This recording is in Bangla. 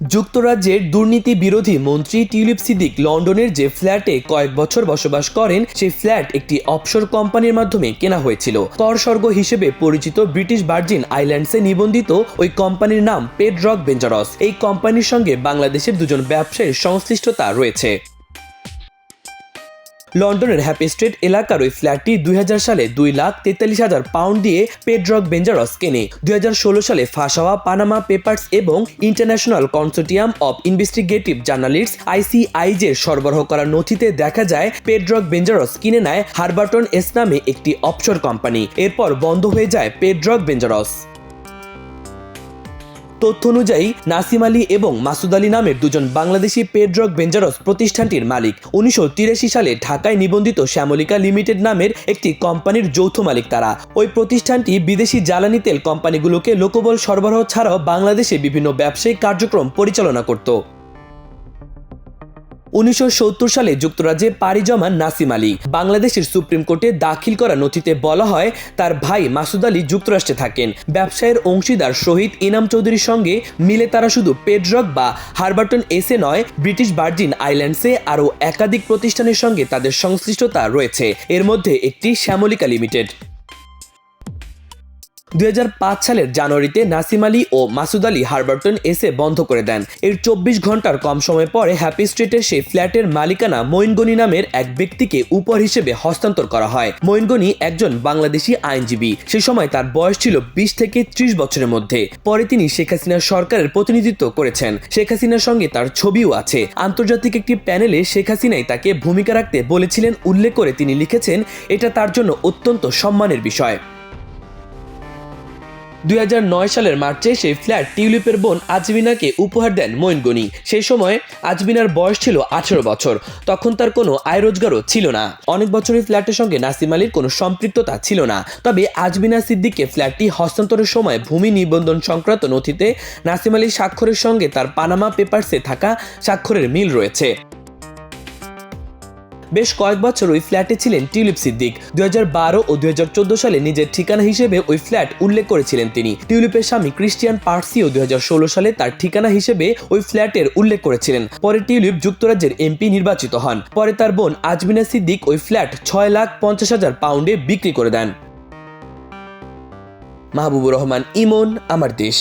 যুক্তরাজ্যের দুর্নীতি বিরোধী মন্ত্রী টিউলিপ সিদ্দিক লন্ডনের যে ফ্ল্যাটে কয়েক বছর বসবাস করেন সেই ফ্ল্যাট একটি অফশোর কোম্পানির মাধ্যমে কেনা হয়েছিল। করস্বর্গ হিসেবে পরিচিত ব্রিটিশ ভার্জিন আইল্যান্ডসে নিবন্ধিত ওই কোম্পানির নাম পেডরক ভেঞ্চারস। এই কোম্পানির সঙ্গে বাংলাদেশের দুজন ব্যবসায়ীর সংশ্লিষ্টতা রয়েছে। লন্ডনের হ্যাপি স্ট্রিট এলাকার ওই ফ্ল্যাটটি 2000 সালে 2,43,000 পাউন্ড দিয়ে পেডরক ভেঞ্চারস কেনে। 2016 সালে ফাঁস হওয়া পানামা পেপারস এবং international consortium of investigative journalists ICIJ সরবরাহ করা নথিতে দেখা যায় পেডরক ভেঞ্চারস কিনে নেয় হারবার্টন এস নামে একটি অফশোর কোম্পানি। এরপর বন্ধ হয়ে যায় পেডরক ভেঞ্চারস। তথ্য অনুযায়ী নাসিম আলী এবং মাসুদ আলী নামের দুজন বাংলাদেশি পেডরক ভেঞ্চারস প্রতিষ্ঠানটির মালিক। 1983 সালে ঢাকায় নিবন্ধিত শ্যামলিকা লিমিটেড নামের একটি কোম্পানির যৌথ মালিক তারা। ওই প্রতিষ্ঠানটি বিদেশি জ্বালানি তেল কোম্পানিগুলোকে লোকবল সরবরাহ ছাড়াও বাংলাদেশে বিভিন্ন ব্যবসায়িক কার্যক্রম পরিচালনা করত। 1970 সালে যুক্তরাজ্যে পাড়ি জমান নাসিম আলী। বাংলাদেশের সুপ্রিম কোর্টে দাখিল করা নথিতে বলা হয় তার ভাই মাসুদ আলী যুক্তরাষ্ট্রে থাকেন। ব্যবসায়ের অংশীদার শহীদ ইনাম চৌধুরীর সঙ্গে মিলে তারা শুধু পেডরক বা হারবার্টন এসে নয়, ব্রিটিশ ভার্জিন আইল্যান্ডসে আরও একাধিক প্রতিষ্ঠানের সঙ্গে তাদের সংশ্লিষ্টতা রয়েছে। এর মধ্যে একটি শ্যামলিকা লিমিটেড। 2005 সালের জানুয়ারিতে নাসিম আলী ও মাসুদ আলী হারবার্টন এসে বন্ধ করে দেন। এর 24 ঘন্টার কম সময় পরে হ্যাপি স্ট্রিটের সেই ফ্ল্যাটের মালিকানা মঈন গনি নামের এক ব্যক্তিকে উপহার হিসেবে হস্তান্তর করা হয়। মঈন গনি একজন বাংলাদেশি আইনজীবী। সে সময় তার বয়স ছিল 20 থেকে 30 বছরের মধ্যে। পরে তিনি শেখ হাসিনার সরকারের প্রতিনিধিত্ব করেছেন। শেখ হাসিনার সঙ্গে তার ছবিও আছে। আন্তর্জাতিক একটি প্যানেলে শেখ হাসিনাই তাকে ভূমিকা রাখতে বলেছিলেন উল্লেখ করে তিনি লিখেছেন, এটা তার জন্য অত্যন্ত সম্মানের বিষয়। 2009 সালের মার্চে সেই ফ্ল্যাট টিউলিপের বোন আজমিনাকে উপহার দেন মঈন গনি। সেই সময় আজমিনার বয়স ছিল 18 বছর। তখন তার কোনো আয় রোজগারও ছিল না। অনেক বছরই ফ্ল্যাটের সঙ্গে নাসিম আলীর কোনো সম্পৃক্ততা ছিল না। তবে আজমিনা সিদ্দিককে ফ্ল্যাটটি হস্তান্তরের সময় ভূমি নিবন্ধন সংক্রান্ত নথিতে নাসিম আলীর স্বাক্ষরের সঙ্গে তার পানামা পেপারসে থাকা স্বাক্ষরের মিল রয়েছে। বেশ কয়েক বছর ওই ফ্ল্যাটে ছিলেন টিউলিপ সিদ্দিক। 2012 ও 2014 সালে নিজের ঠিকানা হিসেবে ওই ফ্ল্যাট উল্লেখ করেছিলেন তিনি। টিউলিপের স্বামী ক্রিস্টিয়ান পার্সিও 2016 সালে তার ঠিকানা হিসেবে ওই ফ্ল্যাটের উল্লেখ করেছিলেন। পরে টিউলিপ যুক্তরাজ্যের MP নির্বাচিত হন। পরে তার বোন আজমিনা সিদ্দিক ওই ফ্ল্যাট 6,50,000 পাউন্ডে বিক্রি করে দেন। মাহবুবুর রহমান ইমন, আমার দেশ।